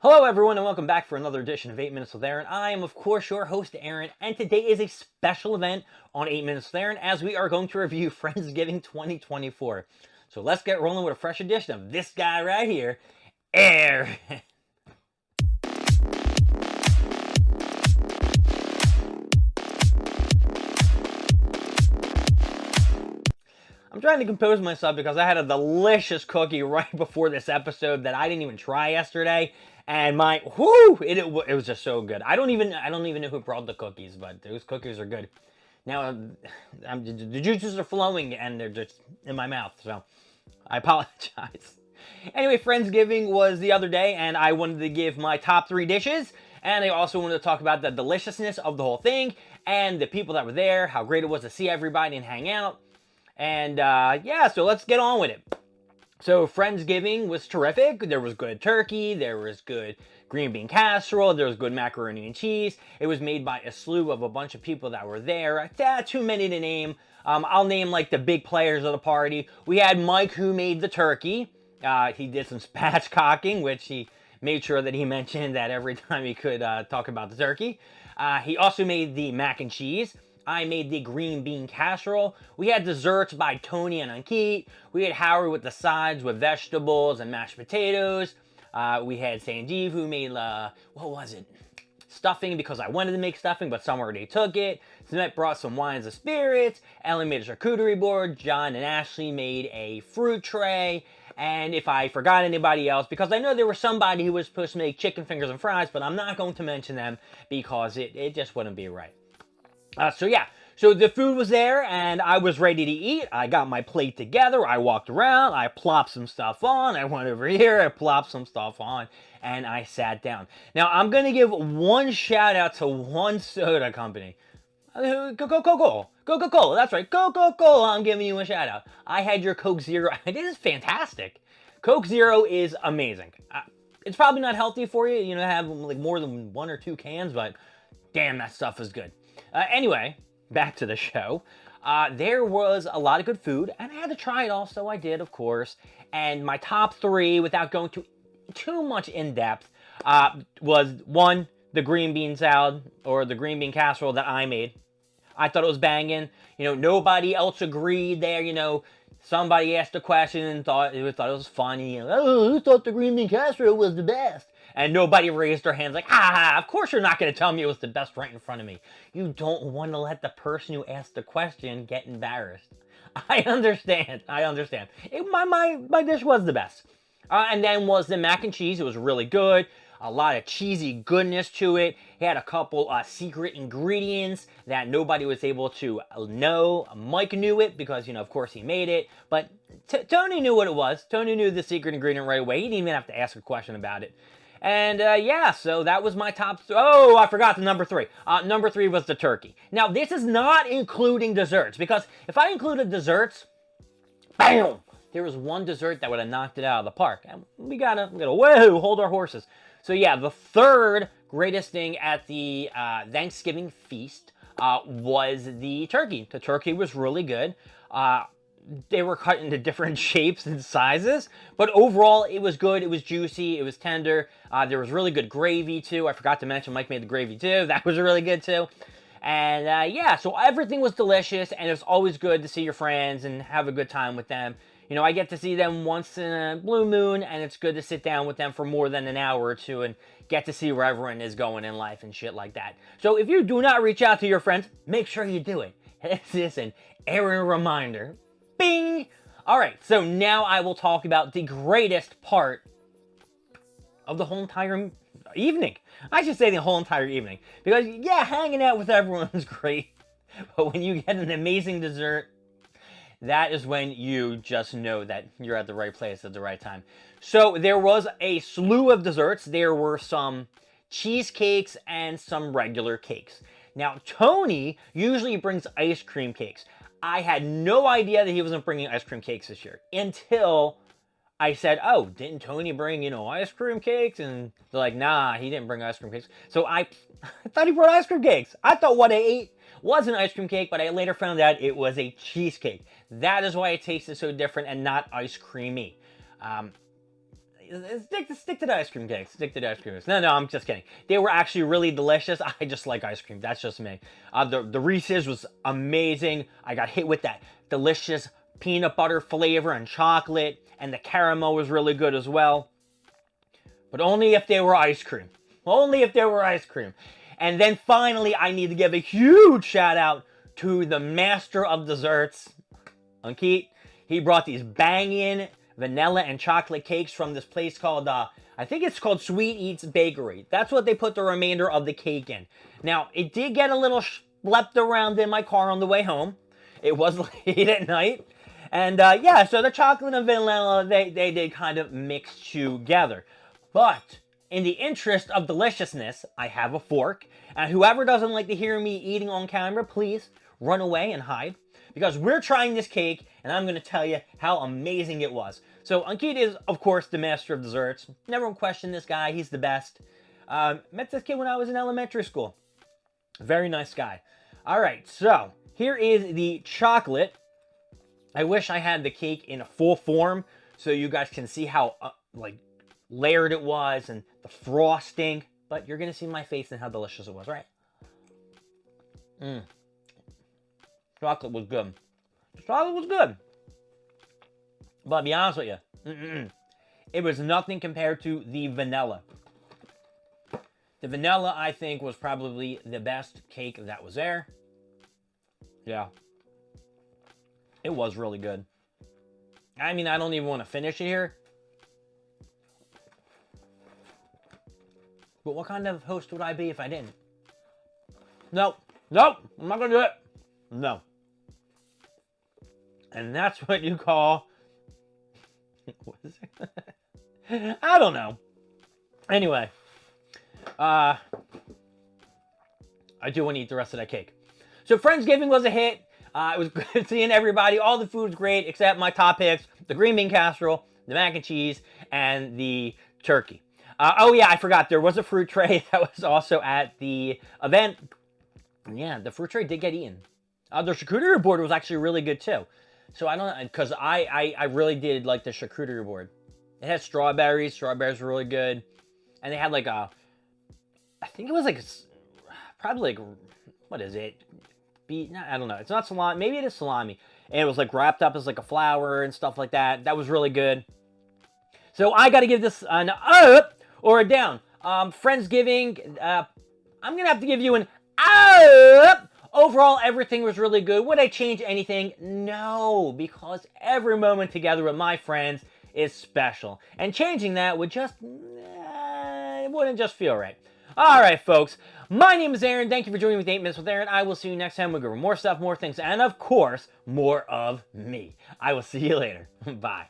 Hello everyone and welcome back for another edition of 8 Minutes with Aaron. I am of course your host Aaron, and today is a special event on 8 Minutes with Aaron as we are going to review Friendsgiving 2024. So let's get rolling with a fresh edition of this guy right here, Aaron. I'm trying to compose myself because I had a delicious cookie right before this episode that I didn't even try yesterday, and it was just so good. I don't even know who brought the cookies, but those cookies are good. Now the juices are flowing and they're just in my mouth, so I apologize. Anyway, Friendsgiving was the other day, and I wanted to give my top 3 dishes, and I also wanted to talk about the deliciousness of the whole thing and the people that were there, how great it was to see everybody and hang out. And yeah, so let's get on with it. So Friendsgiving was terrific. There was good turkey, there was good green bean casserole, there was good macaroni and cheese. It was made by a slew of a bunch of people that were there. Too many to name. I'll name like the big players of the party. We had Mike, who made the turkey. He did some spatchcocking, which he made sure that he mentioned that every time he could talk about the turkey. He also made the mac and cheese. I made the green bean casserole. We had desserts by Tony and Ankit. We had Howard with the sides with vegetables and mashed potatoes. We had Sanjeev, who made, what was it? Stuffing, because I wanted to make stuffing, but some already took it. Smet brought some wines and spirits. Ellen made a charcuterie board. John and Ashley made a fruit tray. And if I forgot anybody else, because I know there was somebody who was supposed to make chicken fingers and fries, but I'm not going to mention them because it just wouldn't be right. So yeah, so the food was there and I was ready to eat. I got my plate together, I walked around, I plopped some stuff on, I went over here, I plopped some stuff on, and I sat down. Now I'm going to give one shout out to one soda company. Coca-Cola, that's right, Coca-Cola, I'm giving you a shout out. I had your Coke Zero, it is fantastic. Coke Zero is amazing. It's probably not healthy for you, to have like more than 1 or 2 cans, but damn, that stuff is good. Anyway, back to the show. There was a lot of good food, and I had to try it all, so I did, of course. And my top 3, without going too much in depth, was 1, the green bean salad, or the green bean casserole that I made. I thought it was banging. Nobody else agreed there. Somebody asked a question and thought it was funny. Oh, who thought the green bean casserole was the best? And nobody raised their hands like, of course you're not going to tell me it was the best right in front of me. You don't want to let the person who asked the question get embarrassed. I understand. My dish was the best. And then was the mac and cheese. It was really good. A lot of cheesy goodness to it. It had a couple secret ingredients that nobody was able to know. Mike knew it because, of course he made it. But Tony knew what it was. Tony knew the secret ingredient right away. He didn't even have to ask a question about it. And yeah, so that was my top. Oh, I forgot the number 3. Number 3 was the turkey. Now, this is not including desserts, because if I included desserts, bam! There was one dessert that would have knocked it out of the park. And we gotta whoa, hold our horses. So yeah, the third greatest thing at the Thanksgiving feast was the turkey. The turkey was really good. They were cut into different shapes and sizes, but overall it was good. It was juicy, it was tender. There was really good gravy too. I forgot to mention Mike made the gravy too. That was really good too. And yeah, so everything was delicious, and it's always good to see your friends and have a good time with them. I get to see them once in a blue moon, and it's good to sit down with them for more than an hour or two and get to see where everyone is going in life and shit like that. So if you do not reach out to your friends, make sure you do it. This is an Aaron reminder. Bing! Alright, so now I will talk about the greatest part of the whole entire evening. I should say the whole entire evening. Because, yeah, hanging out with everyone is great. But when you get an amazing dessert, that is when you just know that you're at the right place at the right time. So there was a slew of desserts. There were some cheesecakes and some regular cakes. Now, Tony usually brings ice cream cakes. I had no idea that he wasn't bringing ice cream cakes this year until I said, oh, didn't Tony bring, ice cream cakes? And they're like, nah, he didn't bring ice cream cakes. So I thought he brought ice cream cakes. I thought what I ate was an ice cream cake, but I later found out it was a cheesecake. That is why it tasted so different and not ice creamy. stick to the ice cream cakes. Stick to the ice cream cakes. No, I'm just kidding. They were actually really delicious. I just like ice cream. That's just me. The Reese's was amazing. I got hit with that delicious peanut butter flavor and chocolate, and the caramel was really good as well. But only if they were ice cream. Only if they were ice cream. And then finally, I need to give a huge shout out to the master of desserts, Ankit. He brought these banging vanilla and chocolate cakes from this place called, I think it's called Sweet Eats Bakery. That's what they put the remainder of the cake in. Now, it did get a little schlepped around in my car on the way home. It was late at night. And yeah, so the chocolate and vanilla, they did kind of mix together. But in the interest of deliciousness, I have a fork. And whoever doesn't like to hear me eating on camera, please run away and hide. Because we're trying this cake, and I'm going to tell you how amazing it was. So Ankit is, of course, the master of desserts. Never question this guy. He's the best. Met this kid when I was in elementary school. Very nice guy. All right, so here is the chocolate. I wish I had the cake in a full form so you guys can see how like layered it was and the frosting. But you're going to see my face and how delicious it was, right? Chocolate was good. The chocolate was good. But to be honest with you, it was nothing compared to the vanilla. The vanilla, I think, was probably the best cake that was there. Yeah. It was really good. I mean, I don't even want to finish it here. But what kind of host would I be if I didn't? Nope. I'm not going to do it. No. And that's what you call... What is it? I don't know. Anyway. I do want to eat the rest of that cake. So Friendsgiving was a hit. It was good seeing everybody. All the food's great except my top picks. The green bean casserole, the mac and cheese, and the turkey. Oh yeah, I forgot. There was a fruit tray that was also at the event. Yeah, the fruit tray did get eaten. The charcuterie board was actually really good too. So I don't know, because I really did like the charcuterie board. It had strawberries. Strawberries were really good. And they had like a, I think it was like, probably like, what is it? I don't know. It's not salami. Maybe it is salami. And it was like wrapped up as like a flower and stuff like that. That was really good. So I got to give this an up or a down. Friendsgiving, I'm going to have to give you an up. Overall, everything was really good. Would I change anything? No, because every moment together with my friends is special. And changing that would just, it wouldn't just feel right. All right, folks. My name is Aaron. Thank you for joining me with 8 Minutes with Aaron. I will see you next time. We'll go over more stuff, more things, and of course, more of me. I will see you later. Bye.